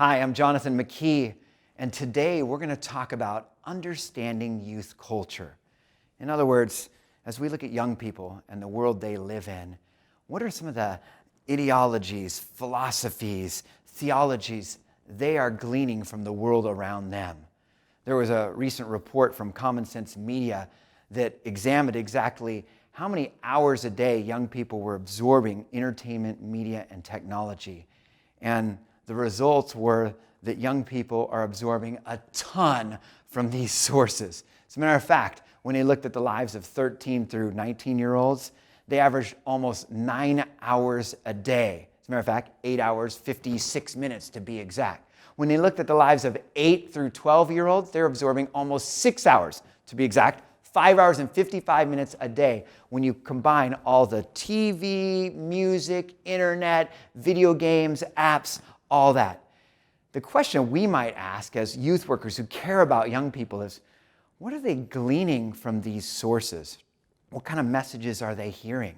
Hi, I'm Jonathan McKee, and today we're going to talk about understanding youth culture. In other words, as we look at young people and the world they live in, what are some of the ideologies, philosophies, theologies they are gleaning from the world around them? There was a recent report from Common Sense Media that examined exactly how many hours a day young people were absorbing entertainment, media, and technology. And the results were that young people are absorbing a ton from these sources. As a matter of fact, when they looked at the lives of 13 through 19-year-olds, they averaged almost 9 hours a day. As a matter of fact, 8 hours, 56 minutes to be exact. When they looked at the lives of 8 through 12-year-olds, they're absorbing almost 6 hours to be exact, 5 hours and 55 minutes a day when you combine all the TV, music, internet, video games, apps, all that. The question we might ask as youth workers who care about young people is, what are they gleaning from these sources? What kind of messages are they hearing?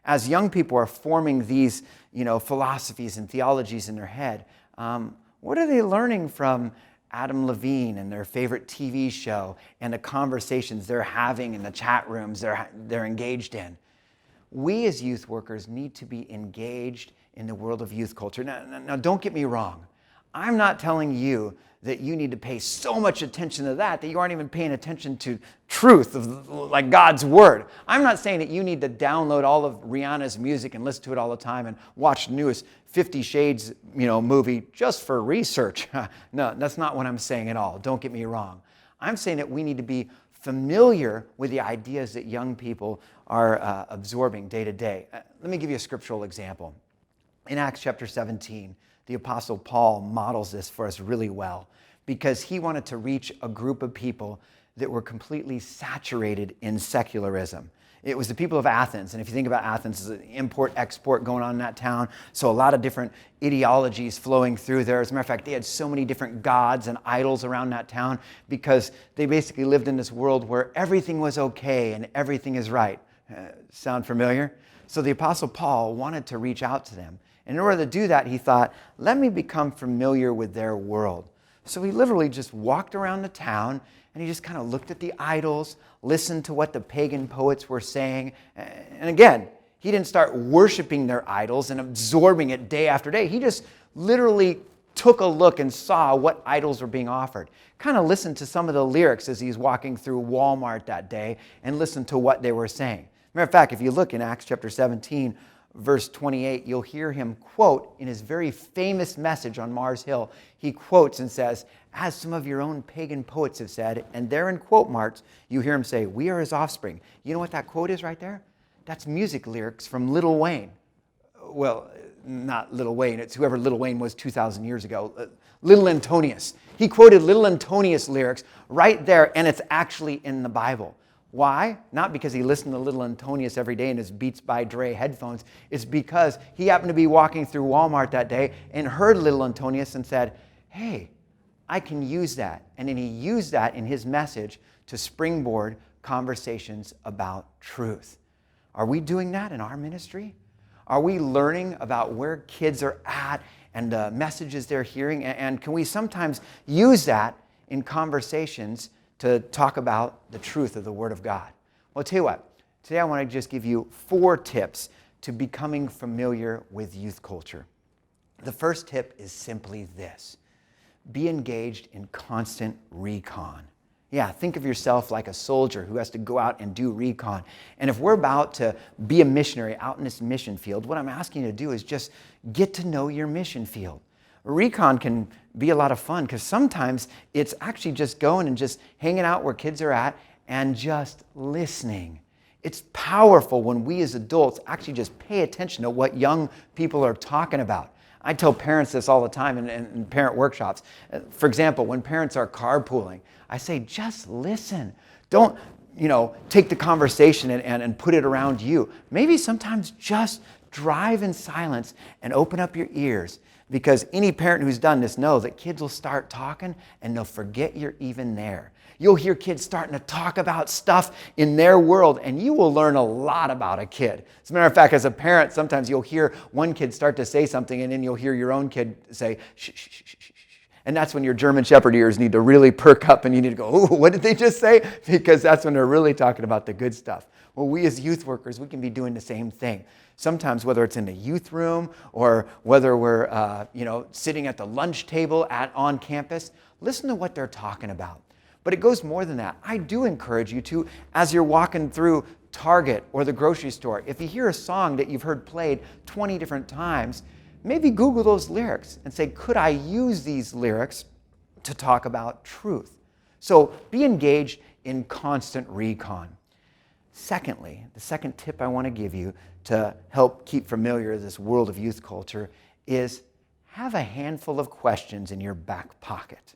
As young people are forming these, philosophies and theologies in their head, what are they learning from Adam Levine and their favorite TV show and the conversations they're having in the chat rooms they're engaged in? We as youth workers need to be engaged in the world of youth culture. Now, don't get me wrong. I'm not telling you that you need to pay so much attention to that you aren't even paying attention to truth, like God's Word. I'm not saying that you need to download all of Rihanna's music and listen to it all the time and watch the newest 50 Shades movie just for research. No, that's not what I'm saying at all. Don't get me wrong. I'm saying that we need to be familiar with the ideas that young people are absorbing day to day. Let me give you a scriptural example. In Acts chapter 17, the Apostle Paul models this for us really well because he wanted to reach a group of people that were completely saturated in secularism. It was the people of Athens, and if you think about Athens, there's an import-export going on in that town, so a lot of different ideologies flowing through there. As a matter of fact, they had so many different gods and idols around that town because they basically lived in this world where everything was okay and everything is right. Sound familiar? So the Apostle Paul wanted to reach out to them. And in order to do that, he thought, let me become familiar with their world. So he literally just walked around the town and he just kind of looked at the idols, listened to what the pagan poets were saying. And again, he didn't start worshiping their idols and absorbing it day after day. He just literally took a look and saw what idols were being offered. Kind of listened to some of the lyrics as he's walking through Walmart that day and listened to what they were saying. Matter of fact, if you look in Acts chapter 17, verse 28, you'll hear him quote in his very famous message on Mars Hill. He quotes and says, as some of your own pagan poets have said, and there in quote marks, you hear him say, we are his offspring. You know what that quote is right there? That's music lyrics from Lil Wayne. Well, not Lil Wayne, it's whoever Lil Wayne was 2,000 years ago. Little Antonius. He quoted Little Antonius lyrics right there, and it's actually in the Bible. Why? Not because he listened to Little Antonius every day in his Beats by Dre headphones. It's because he happened to be walking through Walmart that day and heard Little Antonius and said, hey, I can use that. And then he used that in his message to springboard conversations about truth. Are we doing that in our ministry? Are we learning about where kids are at and the messages they're hearing? And can we sometimes use that in conversations to talk about the truth of the Word of God? Well, I'll tell you what. Today I want to just give you 4 tips to becoming familiar with youth culture. The first tip is simply this. Be engaged in constant recon. Yeah, think of yourself like a soldier who has to go out and do recon. And if we're about to be a missionary out in this mission field, what I'm asking you to do is just get to know your mission field. Recon can be a lot of fun because sometimes it's actually just going and just hanging out where kids are at and just listening. It's powerful when we as adults actually just pay attention to what young people are talking about. I tell parents this all the time in parent workshops. For example, when parents are carpooling, I say, just listen. Don't, take the conversation and put it around you. Maybe sometimes just drive in silence and open up your ears. Because any parent who's done this knows that kids will start talking and they'll forget you're even there. You'll hear kids starting to talk about stuff in their world, and you will learn a lot about a kid. As a matter of fact, as a parent, sometimes you'll hear one kid start to say something, and then you'll hear your own kid say, shh, shh, shh, shh, shh, shh. And that's when your German Shepherd ears need to really perk up and you need to go, ooh, what did they just say? Because that's when they're really talking about the good stuff. Well, we as youth workers, we can be doing the same thing. Sometimes whether it's in the youth room or whether we're sitting at the lunch table on campus, listen to what they're talking about. But it goes more than that. I do encourage you to, as you're walking through Target or the grocery store, if you hear a song that you've heard played 20 different times, maybe Google those lyrics and say, could I use these lyrics to talk about truth? So be engaged in constant recon. Secondly, the second tip I want to give you to help keep familiar with this world of youth culture is have a handful of questions in your back pocket.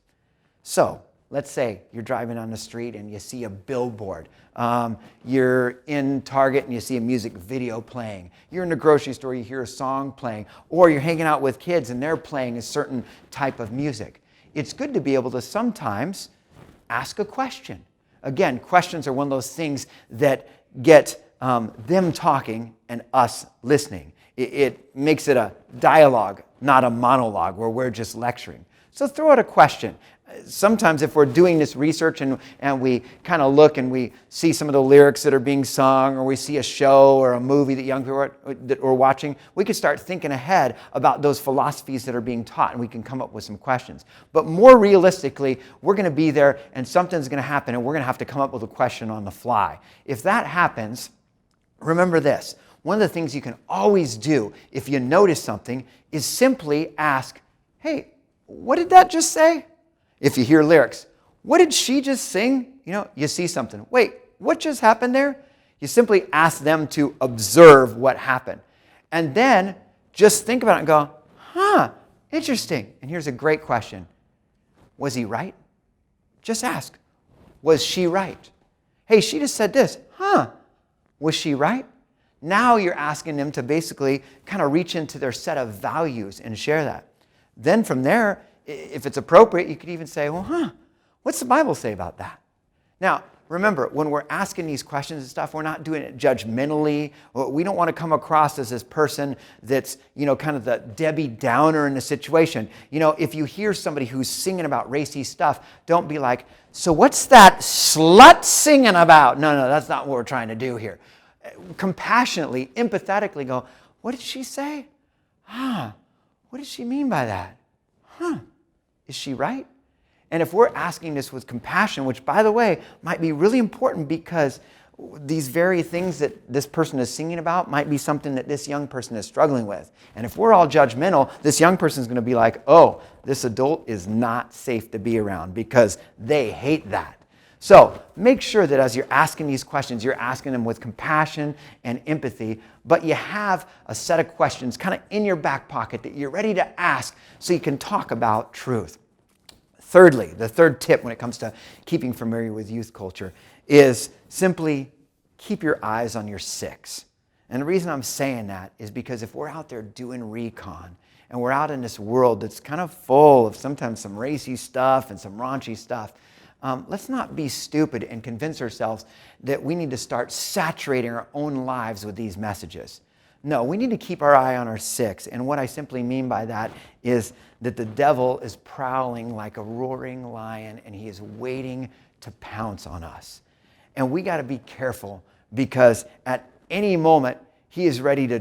So let's say you're driving on the street and you see a billboard. You're in Target and you see a music video playing. You're in the grocery store, you hear a song playing. Or you're hanging out with kids and they're playing a certain type of music. It's good to be able to sometimes ask a question. Again, questions are one of those things that get them talking and us listening. It makes it a dialogue, not a monologue where we're just lecturing. So throw out a question. Sometimes if we're doing this research and we kind of look and we see some of the lyrics that are being sung, or we see a show or a movie that young people are watching, we can start thinking ahead about those philosophies that are being taught, and we can come up with some questions. But more realistically, we're going to be there and something's going to happen and we're going to have to come up with a question on the fly. If that happens, remember this. One of the things you can always do if you notice something is simply ask, hey, what did that just say? If you hear lyrics, what did she just sing? You see something. Wait, what just happened there? You simply ask them to observe what happened. And then just think about it and go, interesting. And here's a great question. Was he right? Just ask, was she right? Hey, she just said this. Was she right? Now you're asking them to basically kind of reach into their set of values and share that. Then from there, if it's appropriate, you could even say, what's the Bible say about that? Now, remember, when we're asking these questions and stuff, we're not doing it judgmentally. We don't want to come across as this person that's, kind of the Debbie Downer in the situation. If you hear somebody who's singing about racy stuff, don't be like, so what's that slut singing about? No, that's not what we're trying to do here. Compassionately, empathetically go, what did she say? What does she mean by that? Is she right? And if we're asking this with compassion, which, by the way, might be really important because these very things that this person is singing about might be something that this young person is struggling with. And if we're all judgmental, this young person is going to be like, oh, this adult is not safe to be around because they hate that. So make sure that as you're asking these questions, you're asking them with compassion and empathy, but you have a set of questions kind of in your back pocket that you're ready to ask so you can talk about truth. Thirdly, the third tip when it comes to keeping familiar with youth culture is simply keep your eyes on your six. And the reason I'm saying that is because if we're out there doing recon and we're out in this world that's kind of full of sometimes some racy stuff and some raunchy stuff, let's not be stupid and convince ourselves that we need to start saturating our own lives with these messages. No, we need to keep our eye on our six. And what I simply mean by that is that the devil is prowling like a roaring lion and he is waiting to pounce on us. And we got to be careful because at any moment he is ready to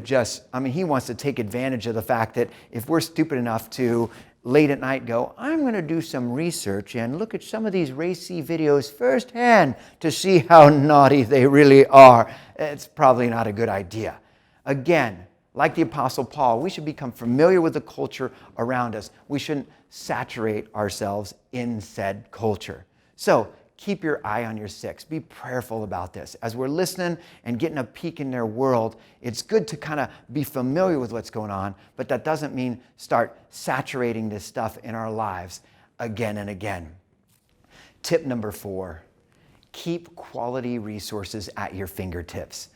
he wants to take advantage of the fact that if we're stupid enough to late at night go, I'm going to do some research and look at some of these racy videos firsthand to see how naughty they really are, it's probably not a good idea. Again, like the Apostle Paul, we should become familiar with the culture around us. We shouldn't saturate ourselves in said culture. So keep your eye on your six. Be prayerful about this. As we're listening and getting a peek in their world, it's good to kind of be familiar with what's going on, but that doesn't mean start saturating this stuff in our lives again and again. Tip number 4, keep quality resources at your fingertips.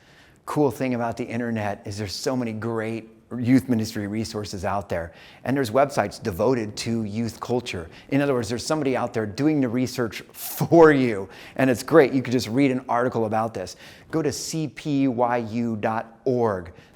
Cool thing about the internet is there's so many great youth ministry resources out there. And there's websites devoted to youth culture. In other words, there's somebody out there doing the research for you. And it's great. You could just read an article about this. Go to cpyu.org.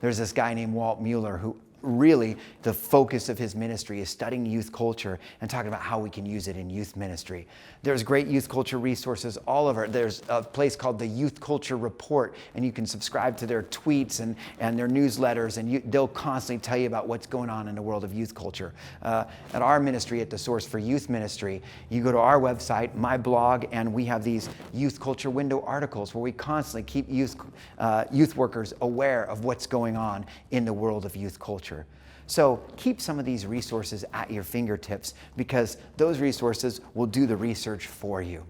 There's this guy named Walt Mueller who really the focus of his ministry is studying youth culture and talking about how we can use it in youth ministry. There's great youth culture resources all over. There's a place called the Youth Culture Report, and you can subscribe to their tweets and their newsletters, and they'll constantly tell you about what's going on in the world of youth culture. At our ministry, at the Source for Youth Ministry, you go to our website, my blog, and we have these youth culture window articles where we constantly keep youth workers aware of what's going on in the world of youth culture. So keep some of these resources at your fingertips, because those resources will do the research for you.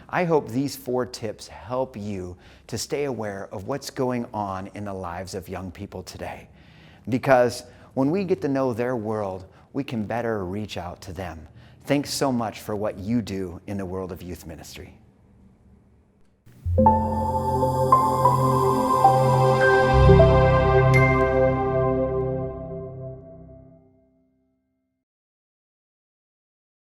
I hope these 4 tips help you to stay aware of what's going on in the lives of young people today. Because when we get to know their world, we can better reach out to them. Thanks so much for what you do in the world of youth ministry.